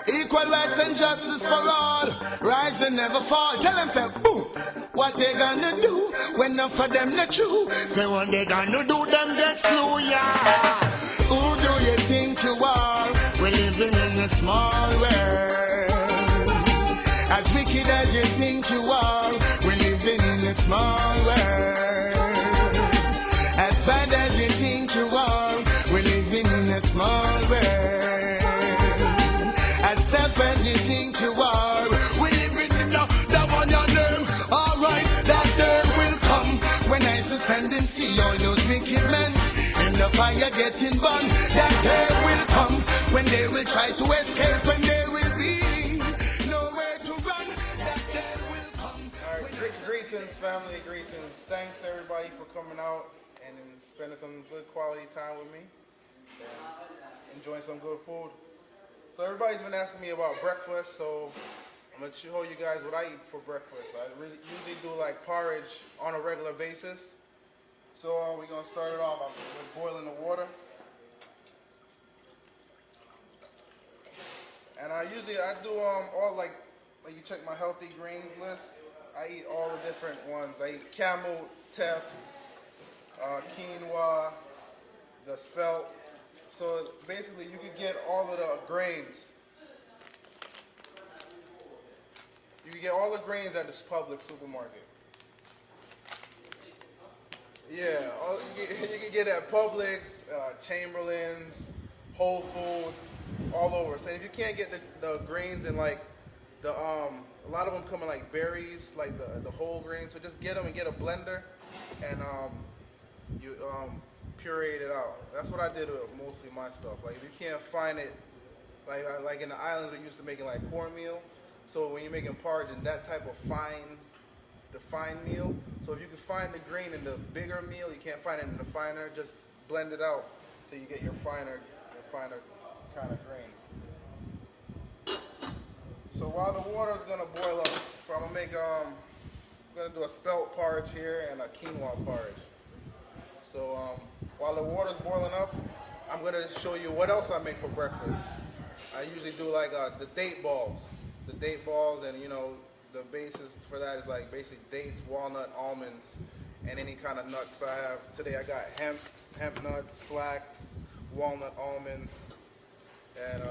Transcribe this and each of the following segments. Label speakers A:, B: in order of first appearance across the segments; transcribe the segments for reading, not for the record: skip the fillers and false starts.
A: Equal rights and justice for all. Rise and never fall. Tell them, say, boom. What they gonna do when enough of them not true? Say, what they gonna do, them get slew, yeah. Who do you think you are? We're living in a small world. As wicked as you think you are, we're living in a small world. As bad as you think you are, we're living in a small world. As tough as you think you are, we're living in the one your name. Alright, that day will come when I suspend and see all those wicked men in the fire getting burned. That day will come when they will try to escape and there will be nowhere to run. That day will come.
B: Alright, greetings family, greetings. Thanks everybody for coming out and spending some good quality time with me. And enjoying some good food. So everybody's been asking me about breakfast, so I'm going to show you guys what I eat for breakfast. I usually do like porridge on a regular basis. So we're going to start it off with boiling the water. And I do all like you check my healthy greens list. I eat all the different ones. I eat camel, teff, quinoa, the spelt. So basically you can get all of the grains. You can get all the grains at this public supermarket. Yeah, you can get at Publix, Chamberlain's, Whole Foods, all over. So if you can't get the grains and like a lot of them come in like berries, like the whole grains. So just get them and get a blender, and you pureed it out. That's what I did with mostly my stuff. Like if you can't find it, like in the islands we're used to making like cornmeal. So when you're making porridge and that type of fine meal. So if you can find the grain in the bigger meal, you can't find it in the finer, just blend it out till you get your finer kind of grain. So while the water is gonna boil up, so I'm gonna do a spelt porridge here and a quinoa porridge. So while the water's boiling up, I'm gonna show you what else I make for breakfast. I usually do like the date balls. The date balls, and you know, the basis for that is like basic dates, walnut, almonds, and any kind of nuts I have. Today I got hemp nuts, flax, walnut, almonds, and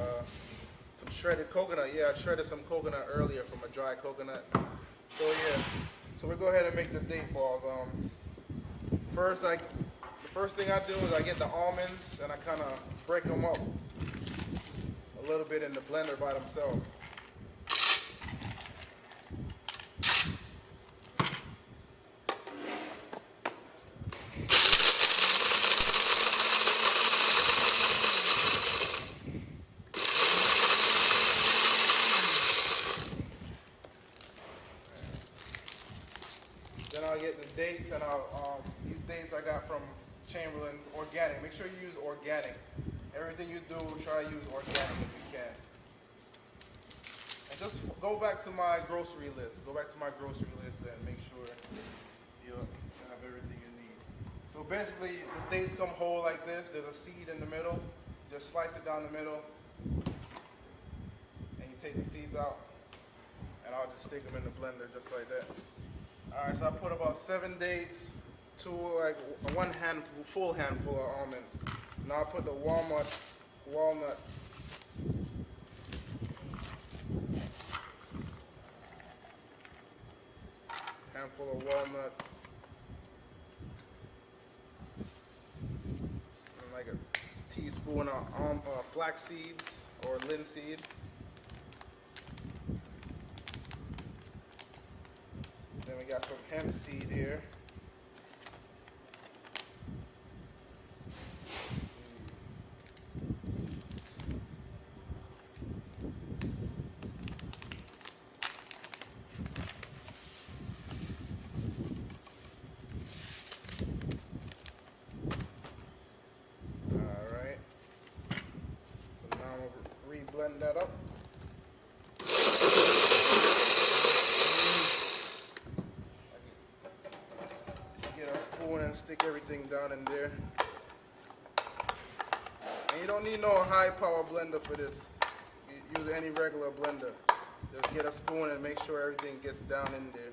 B: some shredded coconut. Yeah, I shredded some coconut earlier from a dry coconut. So yeah, so we'll go ahead and make the date balls. The first thing I do is I get the almonds and I kind of break them up a little bit in the blender by themselves. Then I'll get the dates, and these dates I got from Chamberlain's organic. Make sure you use organic. Everything you do, try to use organic if you can. And just go back to my grocery list. Go back to my grocery list and make sure you have everything you need. So basically, the dates come whole like this. There's a seed in the middle. Just slice it down the middle, and you take the seeds out. And I'll just stick them in the blender just like that. Alright, so I put about 7 dates to like full handful of almonds. Now I put the walnuts. Handful of walnuts. And like a teaspoon of flax seeds or linseed. Then we got some hemp seed here. Alright. So now I'm going to re-blend that up. And stick everything down in there. And you don't need no high power blender for this. use any regular blender. Just get a spoon and make sure everything gets down in there.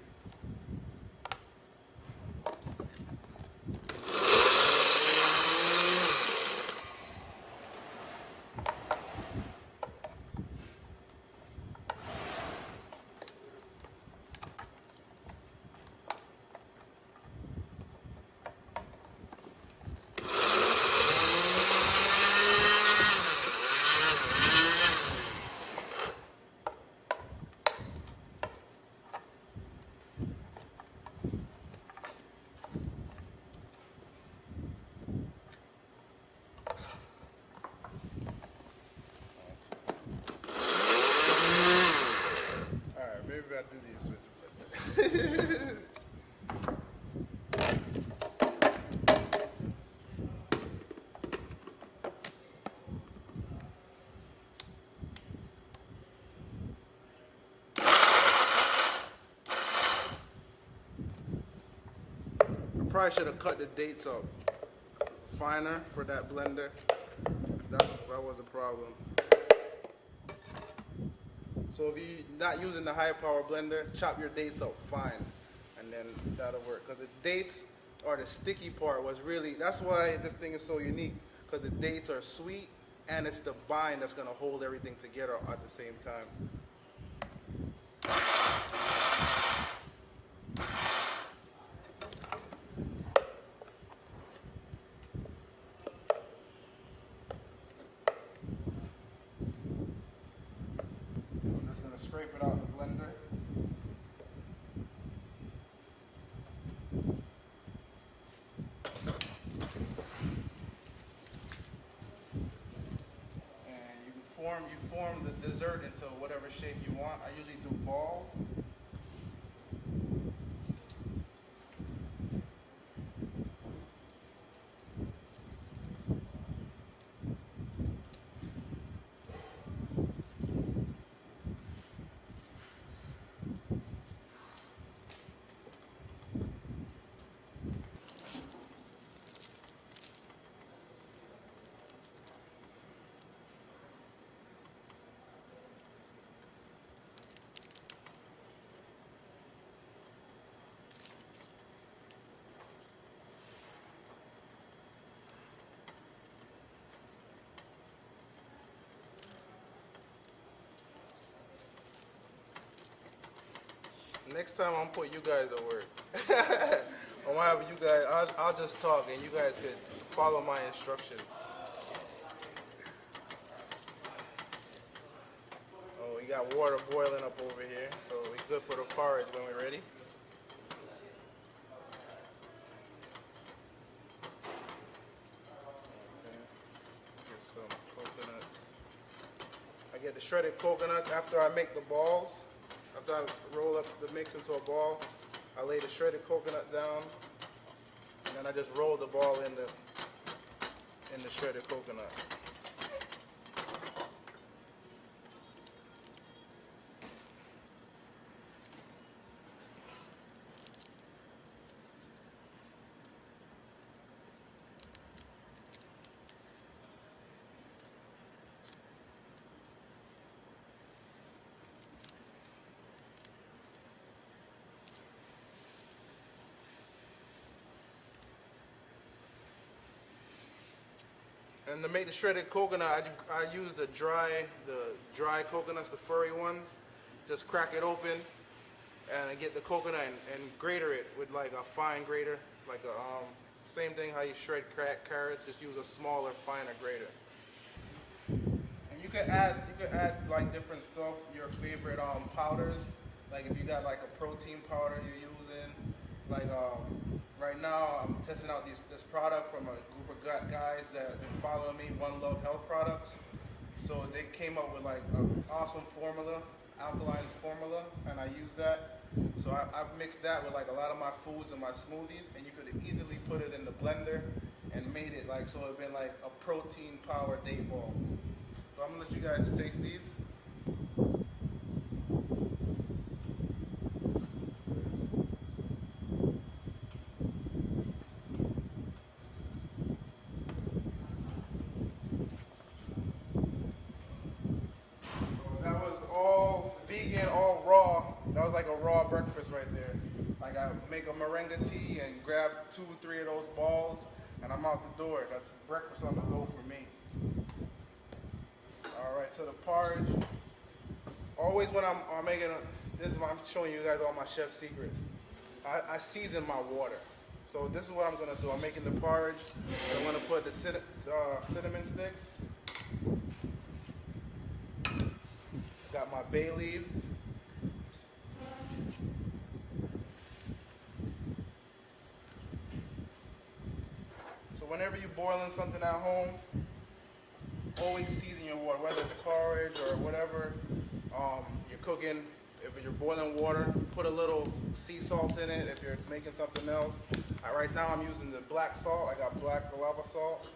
B: Maybe I'll do this with the blender. I probably should have cut the dates up finer for that blender. That was a problem. So if you're not using the high power blender, chop your dates up fine, and then that'll work. Because the dates are the sticky part. That's why this thing is so unique. Because the dates are sweet, and it's the bind that's gonna hold everything together at the same time. Scrape it out in the blender. And you form the dessert into whatever shape you want. I usually do balls. Next time I'm put you guys at work. I'm gonna have you guys. I'll just talk and you guys could follow my instructions. Oh, we got water boiling up over here, so we're good for the porridge when we're ready. Get some coconuts. I get the shredded coconuts after I make the balls. After I roll up the mix into a ball, I lay the shredded coconut down, and then I just roll the ball in the shredded coconut. And to make the shredded coconut, I use the dry coconuts, the furry ones. Just crack it open and I get the coconut and grater it with like a fine grater, like a same thing how you shred carrots. Just use a smaller, finer grater. And you could add like different stuff, your favorite powders. Like if you got like a protein powder you're using, like right now I'm testing out this product from a group of guys that have been following me, One Love Health Products. So they came up with like an awesome formula, alkaline formula, and I use that. So I've mixed that with like a lot of my foods and my smoothies, and you could easily put it in the blender and made it like, so it's been like a protein powered day ball. So I'm gonna let you guys taste these. breakfast right there. Like I make a moringa tea and grab 2 or 3 of those balls, and I'm out the door. That's breakfast on the go for me. All right, so the porridge. Always when I'm making, this is what I'm showing you guys all my chef secrets. I season my water. So this is what I'm gonna do. I'm making the porridge. I'm gonna put the cinnamon sticks. Got my bay leaves. So whenever you're boiling something at home, always season your water, whether it's porridge or whatever you're cooking. If you're boiling water, put a little sea salt in it. If you're making something else, right now I'm using the black salt. I got black lava salt,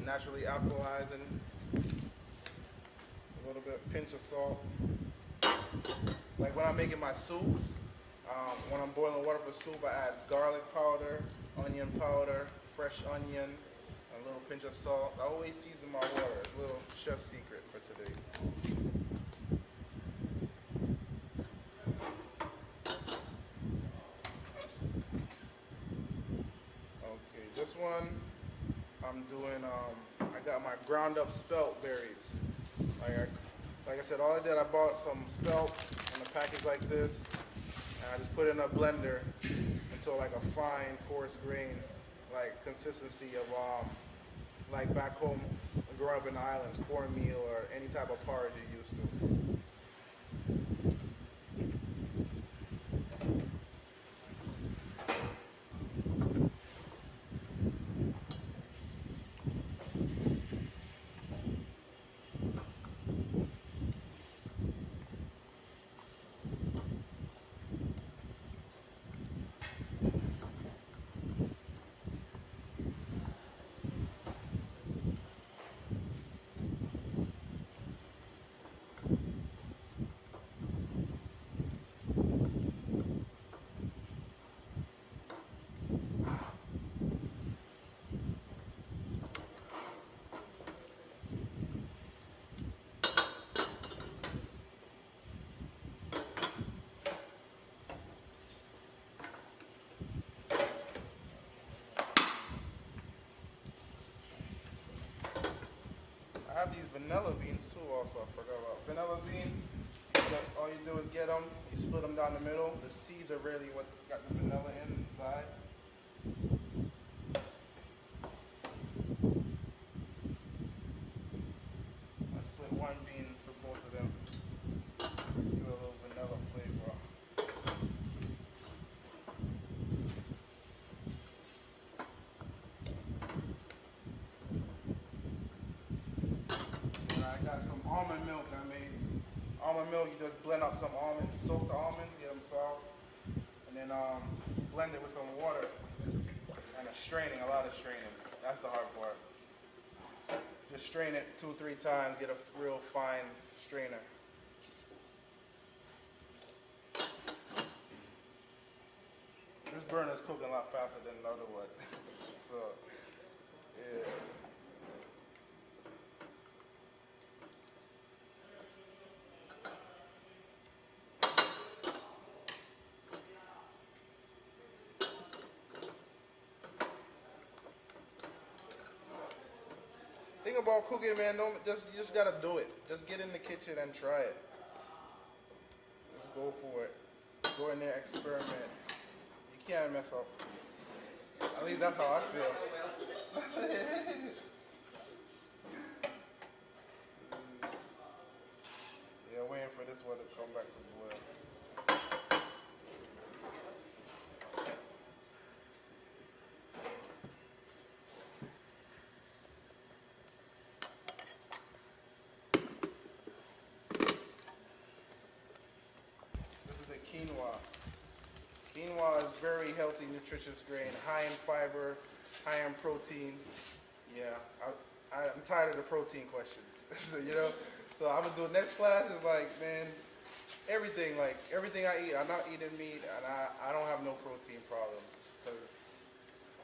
B: naturally alkalizing. A little bit, pinch of salt. Like when I'm making my soups, when I'm boiling water for soup, I add garlic powder, onion powder, fresh onion, a little pinch of salt. I always season my water. It's a little chef secret for today. Okay, this one I'm doing, I got my ground up spelt berries. Like I said, all I did, I bought some spelt in a package like this, and I just put it in a blender until like a fine, coarse grain, like consistency of, like back home, growing up in the islands, cornmeal or any type of porridge you're used to. I have these vanilla beans too also, I forgot about. Vanilla bean, all you do is get them, you split them down the middle. The seeds are really what got the vanilla inside. I split one bean for both of them. Give it a little vanilla flavor. I got some almond milk I made. Almond milk, you just blend up some almonds, soak the almonds, get them soft, and then blend it with some water and a lot of straining. That's the hard part. Just strain it 2 or 3 times, get a real fine strainer. This burner's cooking a lot faster than the other one. So, yeah. Thing about cooking, man, you just gotta do it. Just get in the kitchen and try it. Just go for it. Go in there, experiment. You can't mess up. At least that's how I feel. Yeah, waiting for this one to come back to boil. Quinoa. Quinoa is very healthy, nutritious grain, high in fiber, high in protein. Yeah, I'm tired of the protein questions. So, you know, so I'm gonna do next class is like, man, everything I eat, I'm not eating meat, and I don't have no protein problems. Cause,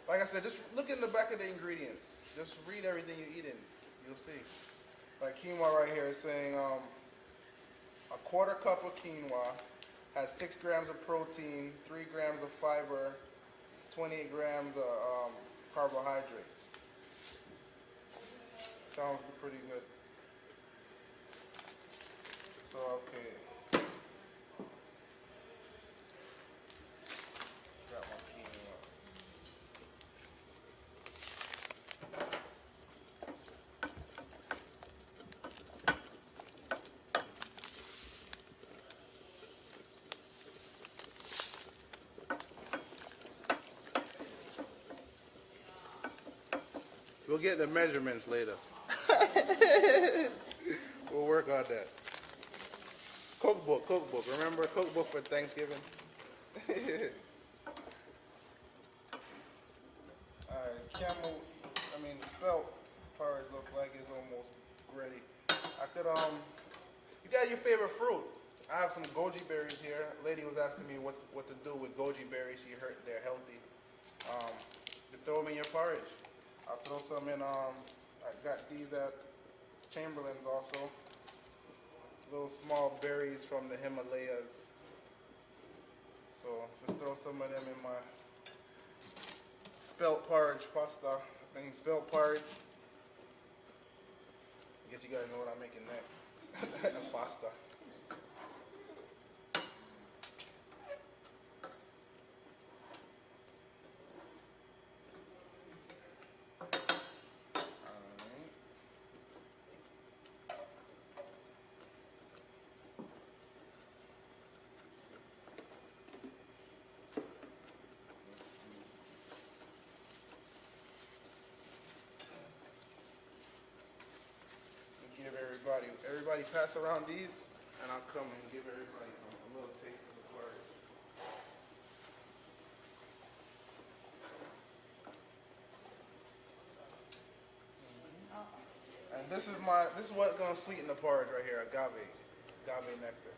B: like I said, just look in the back of the ingredients. Just read everything you're eating. You'll see. Like quinoa right here is saying a 1/4 cup of quinoa, Has 6 grams of protein, 3 grams of fiber, 28 grams of carbohydrates. Sounds pretty good. So, okay. Got my quinoa. We'll get the measurements later. We'll work on that. Cookbook. Remember cookbook for Thanksgiving? Alright, the spelt porridge look like it's almost ready. I could, you got your favorite fruit. I have some goji berries here. A lady was asking me what to do with goji berries. She heard they're healthy. You throw them in your porridge. I'll throw some in, I got these at Chamberlain's also. Little small berries from the Himalayas. So just throw some of them in my spelt porridge pasta. Spelt porridge. I guess you guys know what I'm making next. Pasta. Give everybody pass around these, and I'll come and give everybody a little taste of the porridge. And this is what's gonna sweeten the porridge right here, agave nectar.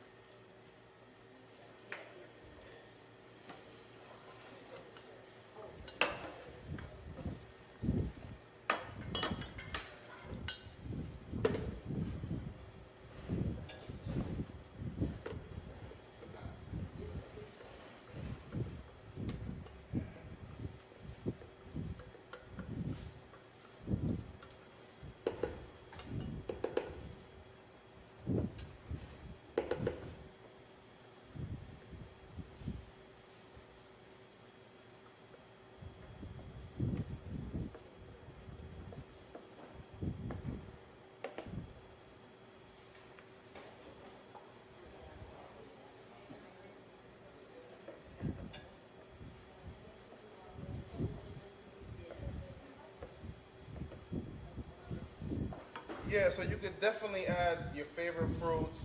B: Yeah, so you could definitely add your favorite fruits,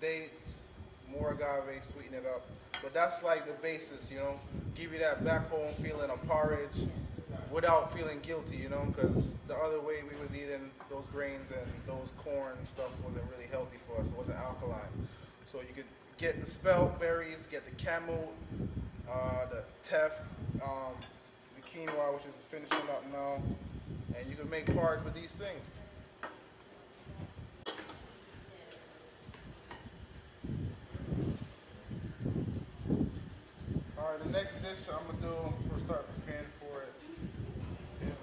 B: dates, more agave, sweeten it up. But that's like the basis, you know, give you that back home feeling of porridge without feeling guilty, you know, because the other way we was eating those grains and those corn and stuff wasn't really healthy for us. It wasn't alkaline. So you could get the spelt berries, get the camel, the teff, the quinoa, which is finishing up now, and you can make porridge with these things. Alright, the next dish I'm gonna do, we'll start preparing for it, is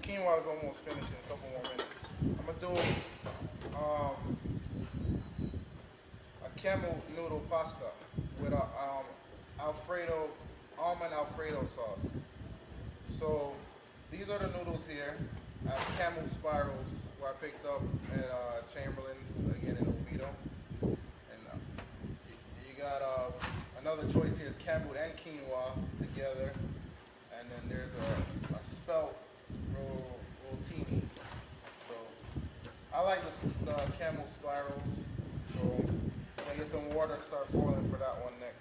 B: quinoa is almost finished in a couple more minutes. I'm gonna do a camel noodle pasta with a almond Alfredo sauce. So these are the noodles here. I have camel spirals, where I picked up at Chamberlain's, again in Oviedo. And you got another choice here is camel and quinoa together. And then there's a spelt rotini. So I like the camel spirals. So I'm gonna get some water, start boiling for that one next.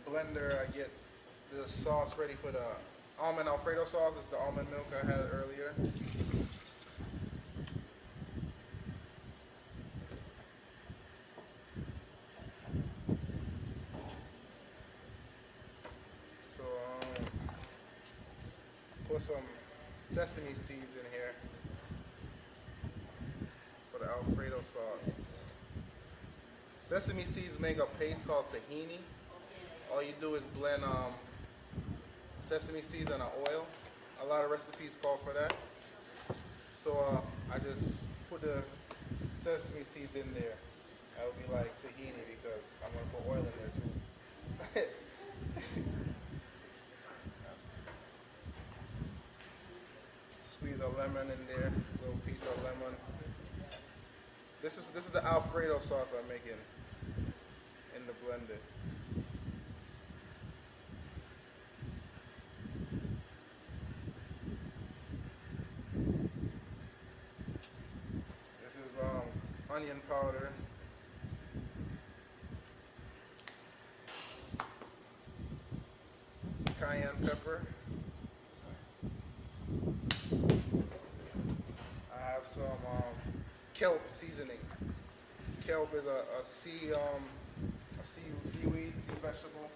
B: Blender, I get the sauce ready for the almond Alfredo sauce. It's the almond milk I had earlier. So put some sesame seeds in here for the Alfredo sauce. Sesame seeds make a paste called tahini. All you do is blend sesame seeds in an oil. A lot of recipes call for that. So I just put the sesame seeds in there. That would be like tahini because I'm gonna put oil in there too. Squeeze a lemon in there, little piece of lemon. This is the Alfredo sauce I'm making in the blender. This is onion powder. Cayenne pepper. I have some kelp seasoning. Kelp is a seaweed, sea vegetable.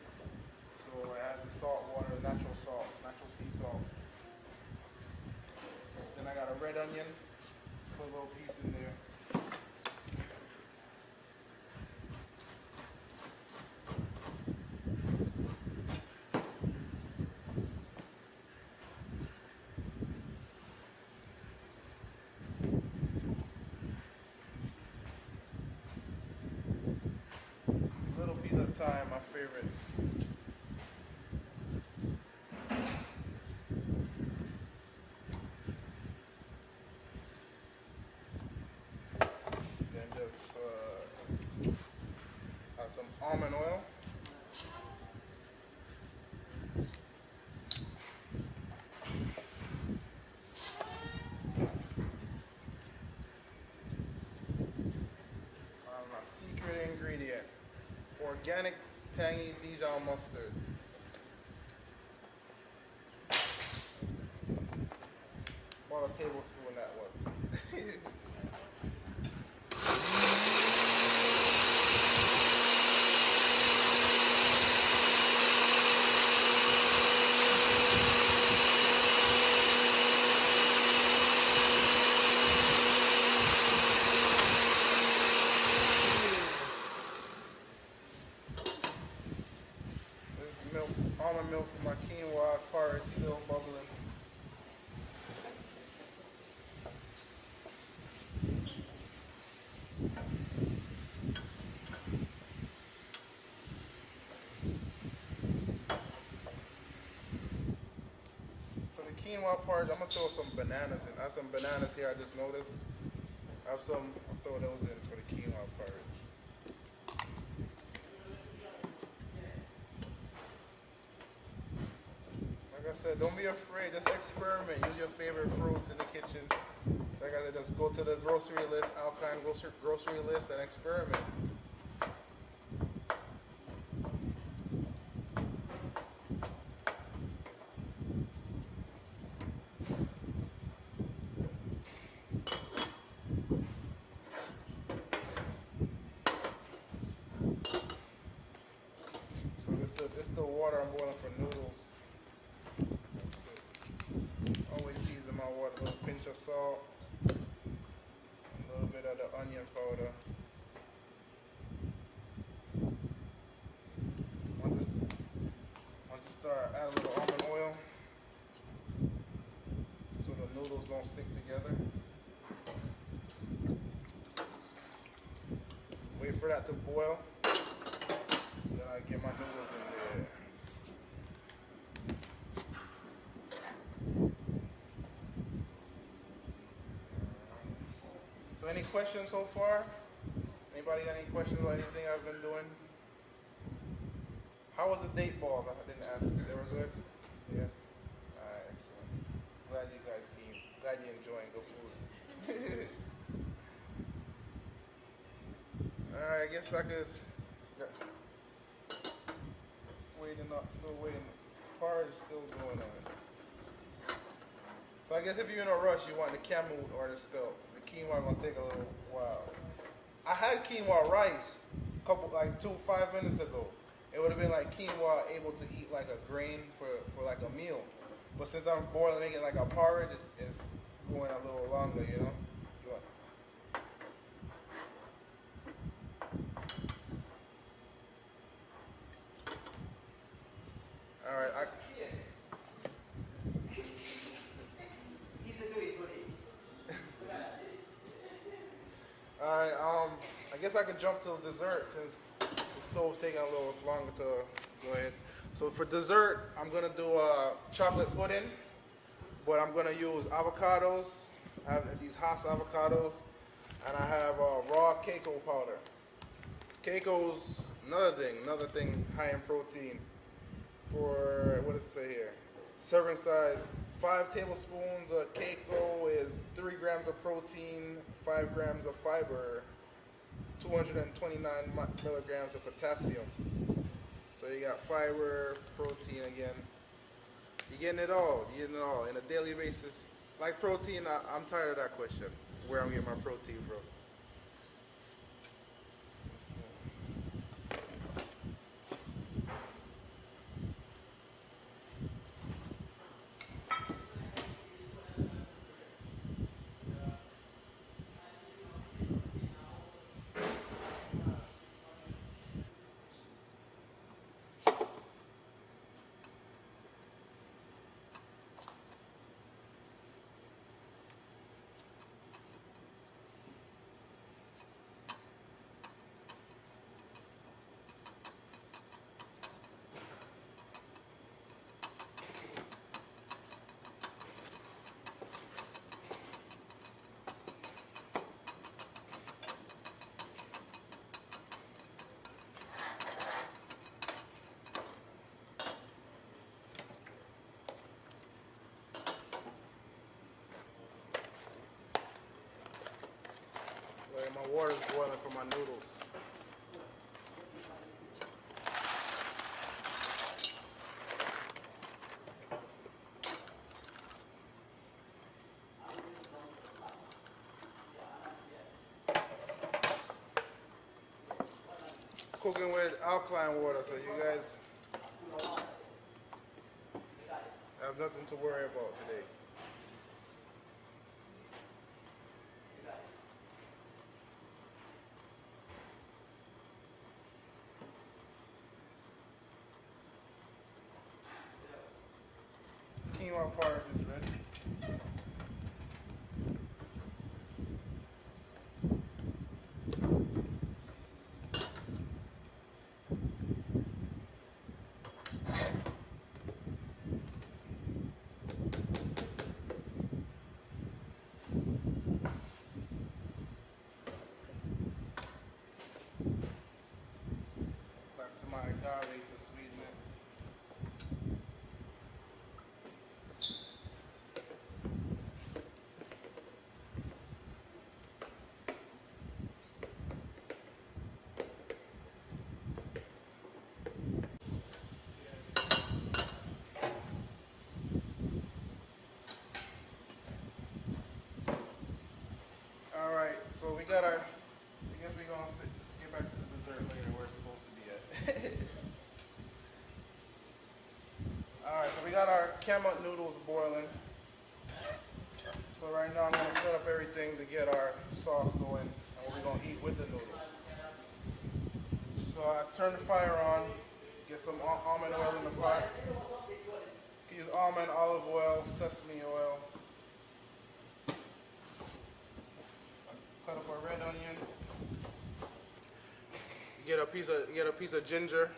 B: So it has the salt water, natural sea salt. Then I got a red onion, put a little piece in there. Little piece of thyme, my favorite. Then just have some almond oil. My secret ingredient. Organic tangy Dijon mustard. About a tablespoon that was. Milk, almond milk from my quinoa porridge still bubbling. For the quinoa porridge, I'm gonna throw some bananas in. I have some bananas here, I just noticed. I'll throw those in for the quinoa porridge. Like I said, don't be afraid, just experiment. Use your favorite fruits in the kitchen. Like I said, just go to the grocery list, Alpine grocery list, and experiment. So this the water I'm boiling for noodles. Always season my water, a little pinch of salt, a little bit of the onion powder. Once you start, add a little almond oil so the noodles don't stick together. Wait for that to boil. Then I get my noodles in there. So any questions so far? Anybody got any questions about anything I've been doing? How was the date ball? I didn't ask. They were good? Yeah? Alright, excellent. Glad you guys came. Glad you're enjoying good food. Alright, I guess I could... Still waiting. Porridge is still going on. So I guess if you're in a rush, you want the camel or the scalp. The quinoa gonna take a little while. I had quinoa rice like 5 minutes ago. It would have been like quinoa able to eat like a grain for like a meal. But since I'm boiling it like a porridge, it's going a little longer, you know. All right. All right. I guess I can jump to dessert since the stove's taking a little longer to go ahead. So for dessert, I'm gonna do a chocolate pudding, but I'm gonna use avocados. I have these Hass avocados, and I have raw cocoa powder. Cocoa's another thing high in protein. For what does it say here? Serving size: 5 tablespoons of cocoa is 3 grams of protein, 5 grams of fiber, 229 milligrams of potassium. So you got fiber, protein again. You're getting it all. You're getting it all on a daily basis. Like protein, I'm tired of that question. Where I'm getting my protein, bro. My water's boiling for my noodles. Cooking with alkaline water, so you guys have nothing to worry about today. Quinoa porridge is ready. Back to my agave to sweeten it. Alright, so we got our, I guess we're going to get back to the dessert later where it's supposed to be at. Alright, so we got our camel noodles boiling. So right now I'm going to set up everything to get our sauce going and what we're going to eat with the noodles. So I turn the fire on, get some almond oil in the pot. You can use almond, olive oil, sesame oil. Cut up our red onion. Get a piece of ginger.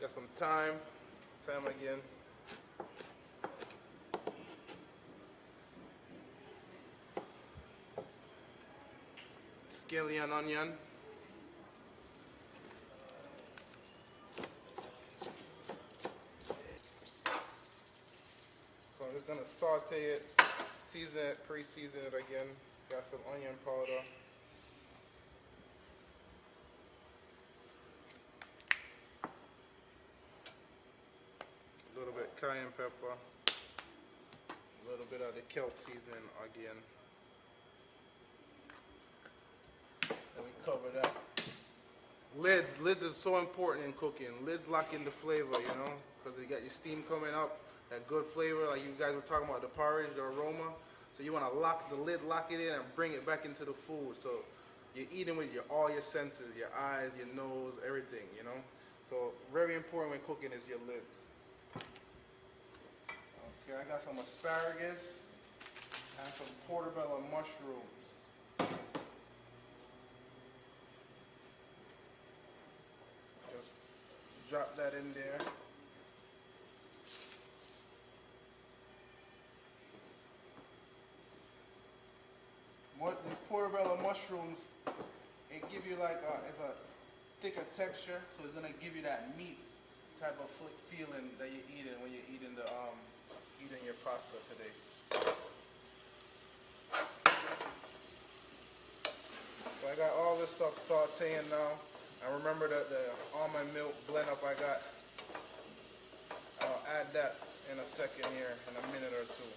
B: Got some thyme again. Scallion onion. So I'm just gonna saute it, season it, pre-season it again. Got some onion powder. cayenne pepper, a little bit of the kelp seasoning again. And we cover that. Lids is so important in cooking. Lids lock in the flavor, you know, because you got your steam coming up, that good flavor, like you guys were talking about the porridge, the aroma. So you want to lock the lid, lock it in, and bring it back into the food. So you're eating with all your senses, your eyes, your nose, everything, you know. So very important when cooking is your lids. Okay, I got some asparagus and some portobello mushrooms. Just drop that in there. These portobello mushrooms, it give you like it's a thicker texture, so it's gonna give you that meat type of feeling that you're eating when you're eating eating your pasta today. So I got all this stuff sauteing now. And remember that the almond milk blend up I got. I'll add that in a second here, in a minute or two.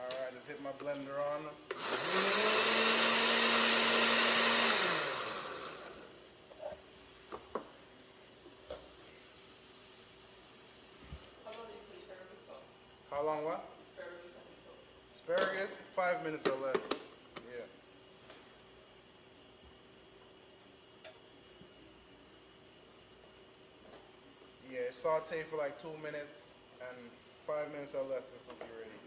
B: Alright, just hit my blender on. How long what? Asparagus, 5 minutes or less. Yeah. Yeah, saute for like 2 minutes, and 5 minutes or less, this will be ready.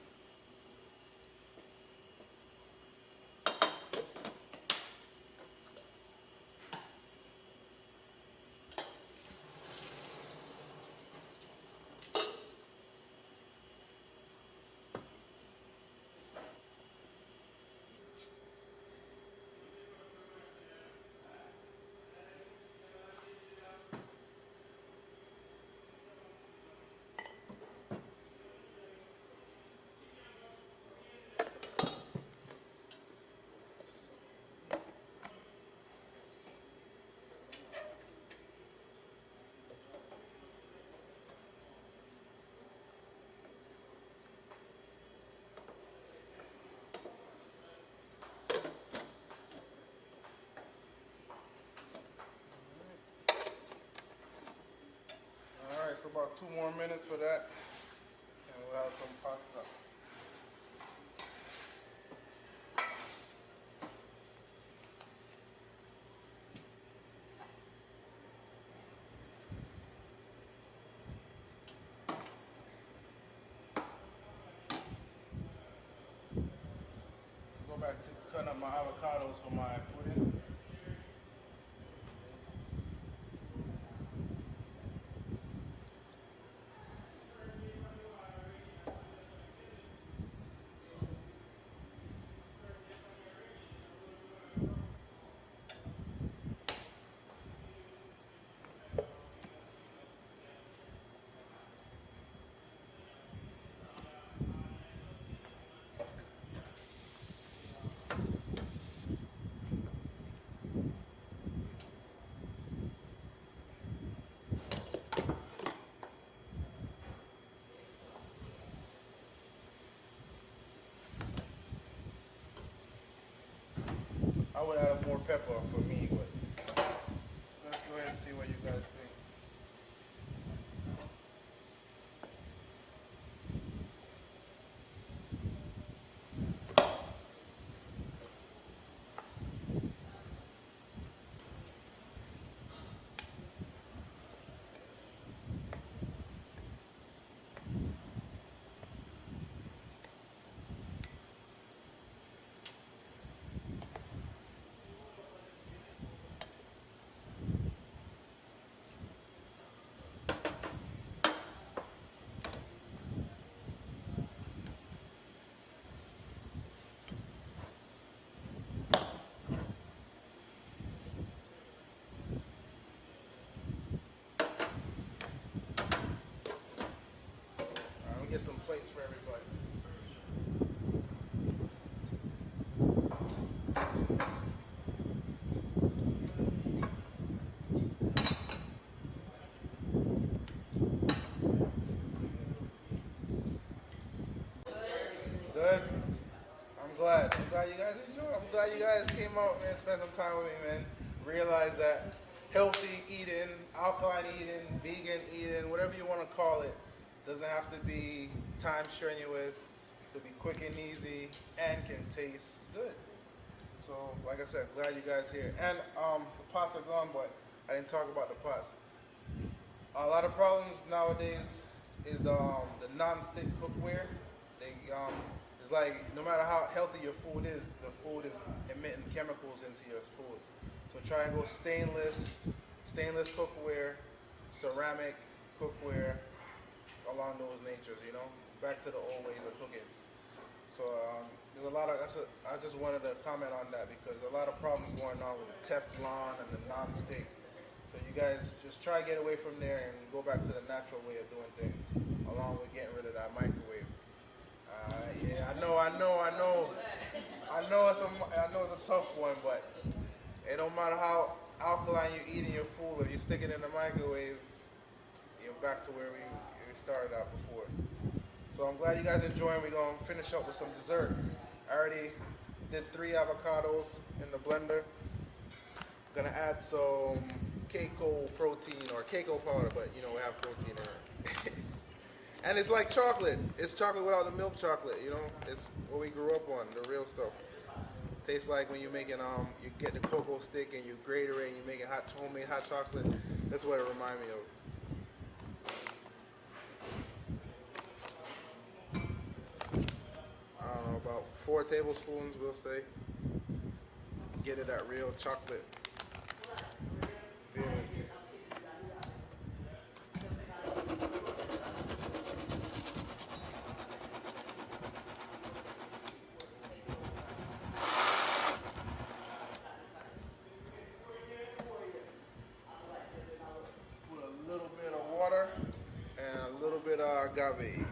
B: Alright, so about 2 more minutes for that, and we'll have some pasta. Go back to cutting up my avocados for my pudding. I would add more pepper for me, but let's go ahead and see what you guys think. plates for everybody. Good. I'm glad. I'm glad you guys enjoy. I'm glad you guys came out, man, spent some time with me, man. Realize that healthy eating, alkaline eating, vegan eating, whatever you want to call it, doesn't have to be time strenuous. It could be quick and easy and can taste good. So, like I said, glad you guys here. And the pots are gone, but I didn't talk about the pots. A lot of problems nowadays is the non-stick cookware. It's like no matter how healthy your food is, the food is emitting chemicals into your food. So try and go stainless cookware, ceramic cookware, along those natures. You know, back to the old ways of cooking. So there's a lot of. I just wanted to comment on that because a lot of problems going on with the Teflon and the non-stick. So you guys just try to get away from there and go back to the natural way of doing things, along with getting rid of that microwave. Yeah, I know it's a tough one, but it don't matter how alkaline you're eating your food, if you stick it in the microwave, you're back to where we started out before. So I'm glad you guys enjoying. We're gonna finish up with some dessert. I already did 3 avocados in the blender. Gonna add some Keiko protein or Keiko powder, but you know we have protein in it. And it's like chocolate. It's chocolate without the milk chocolate, you know? It's what we grew up on, the real stuff. Tastes like when you're making, you get the cocoa stick and you grate it and you make it homemade hot chocolate. That's what it reminds me of. I don't know, about 4 tablespoons, we'll say. Get it that real chocolate feeling. Agave.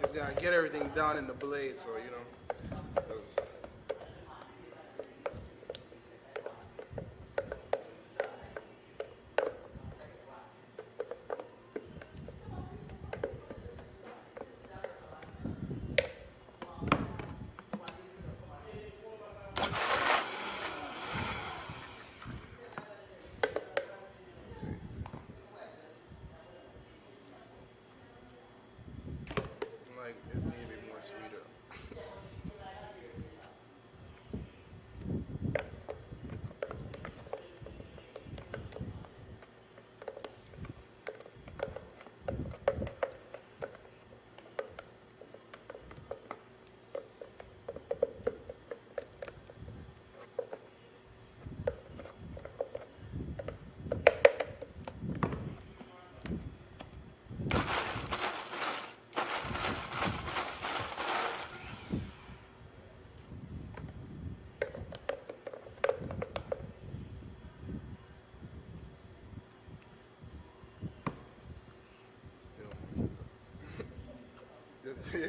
B: Just gotta get everything down in the blade, so you know. 'Cause like this need to be more sweeter. Just put a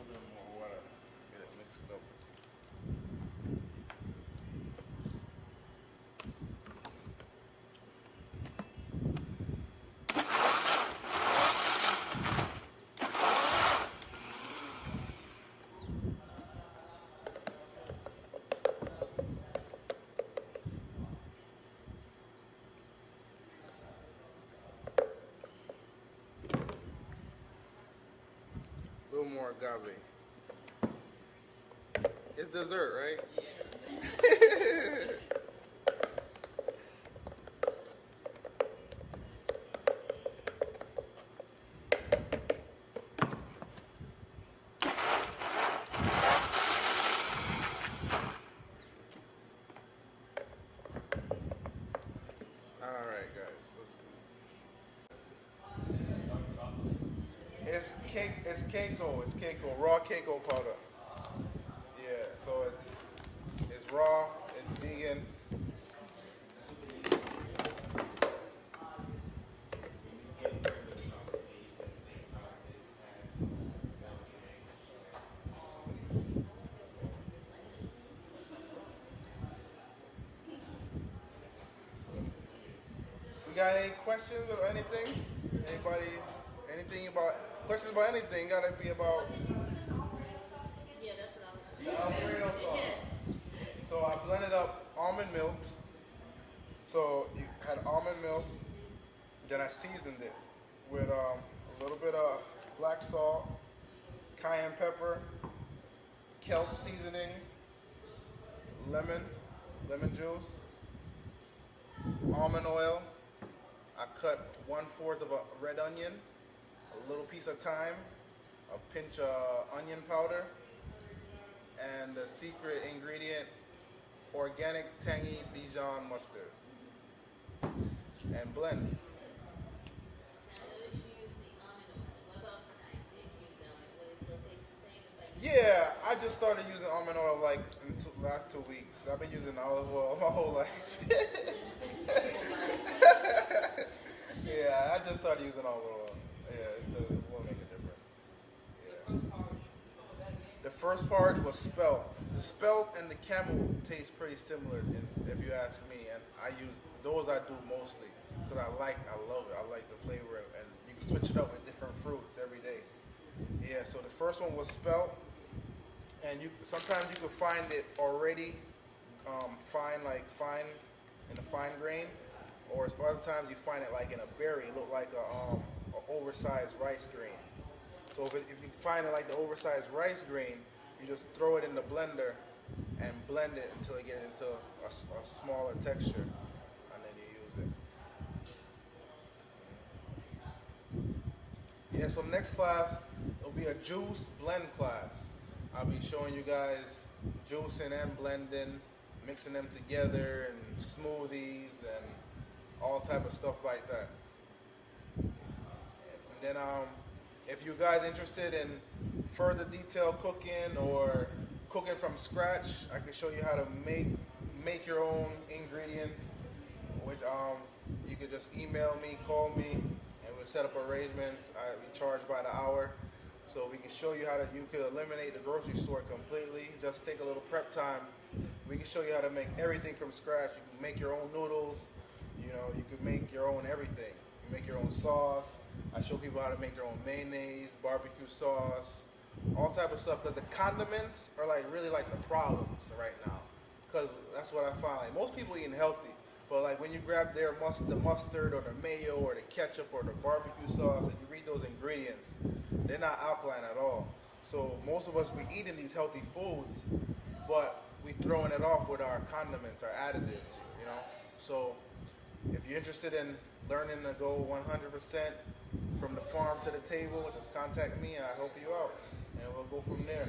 B: little more water, get it mixed up. more agave. It's dessert, right? Alright guys, it's Keiko, raw Keiko powder. Yeah, so it's raw, it's vegan. We got any questions or anything? Anybody, questions about anything? Gotta be about
C: Yeah, that's what
B: the Alfredo sauce. So I blended up almond milk. So you had almond milk, then I seasoned it with a little bit of black salt, cayenne pepper, kelp seasoning, lemon juice, almond oil. I cut 1/4 of a red onion, a little piece of thyme, a pinch of onion powder, and the secret ingredient, organic tangy Dijon mustard. And blend.
C: Now, notice you use the almond oil. What about when I did use the almond oil? Will it still taste the same if I use
B: Yeah, I just started using almond oil like in last 2 weeks. I've been using olive oil my whole life. Yeah, I just started using olive oil. Yeah, it won't make a difference. Yeah. The first porridge was spelt. The spelt and the camel taste pretty similar, if you ask me. And I use those. I do mostly because I love it. I like the flavor, and you can switch it up with different fruits every day. Yeah. So the first one was spelt, and sometimes you can find it already fine in a fine grain, or other times you find it like in a berry, look like a oversized rice grain. So if you find it like the oversized rice grain, you just throw it in the blender and blend it until it gets into a smaller texture, and then you use it. Yeah, so next class, it'll be a juice blend class. I'll be showing you guys juicing and blending, mixing them together, and smoothies, and all type of stuff like that. And then if you guys interested in further detailed cooking or cooking from scratch, I can show you how to make your own ingredients, which you could just email me, call me, and we'll set up arrangements. We charge by the hour. So we can show you how you could eliminate the grocery store completely. Just take a little prep time. We can show you how to make everything from scratch. You can make your own noodles. You know, you can make your own everything. You make your own sauce. I show people how to make their own mayonnaise, barbecue sauce, all type of stuff. Because the condiments are really like the problems right now. Because that's what I find. Like, most people eating healthy, but like when you grab the mustard or the mayo or the ketchup or the barbecue sauce and you read those ingredients, they're not alkaline at all. So most of us, we eating these healthy foods, but we throwing it off with our condiments, our additives, you know. So if you're interested in learning to go 100% from the farm to the table, just contact me and I'll help you out, and we'll go from there.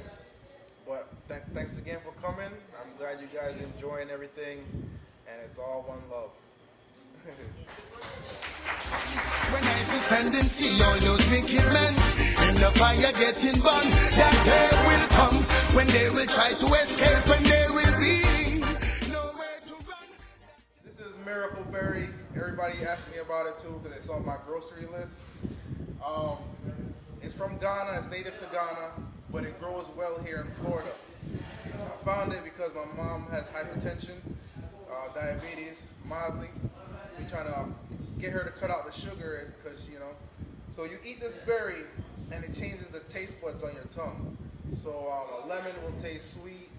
B: But thanks again for coming. I'm glad you guys enjoying everything, and it's all one love.
A: When I suspend and see all those wicked men in the fire getting burned, that day will come when they will try to escape and there will be nowhere to run.
B: This is Miracle Berry. Everybody asked me about it too because it's on my grocery list. It's from Ghana. It's native to Ghana, but it grows well here in Florida. I found it because my mom has hypertension, diabetes, mildly. We're trying to get her to cut out the sugar because, you know. So you eat this berry and it changes the taste buds on your tongue. So a lemon will taste sweet,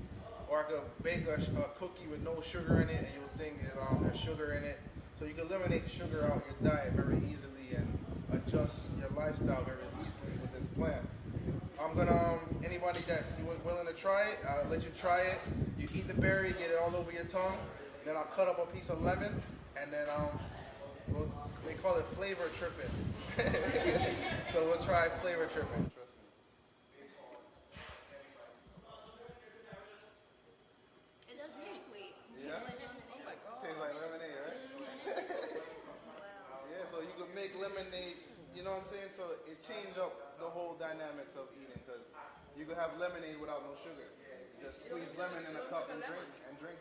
B: or I could bake a cookie with no sugar in it and you'll think there's sugar in it. So you can eliminate sugar out your diet very easily and adjust your lifestyle very easily with this plant. I'm gonna anybody that you was willing to try it, I'll let you try it. You eat the berry, get it all over your tongue. Then I'll cut up a piece of lemon, and then they call it flavor tripping. So we'll try flavor tripping. Trust me.
C: It does taste sweet.
B: Yeah? Tastes like lemonade, right? Yeah, so you could make lemonade, you know what I'm saying? So it changed up the whole dynamics of eating, because you could have lemonade without no sugar. Just squeeze lemon in a cup and drink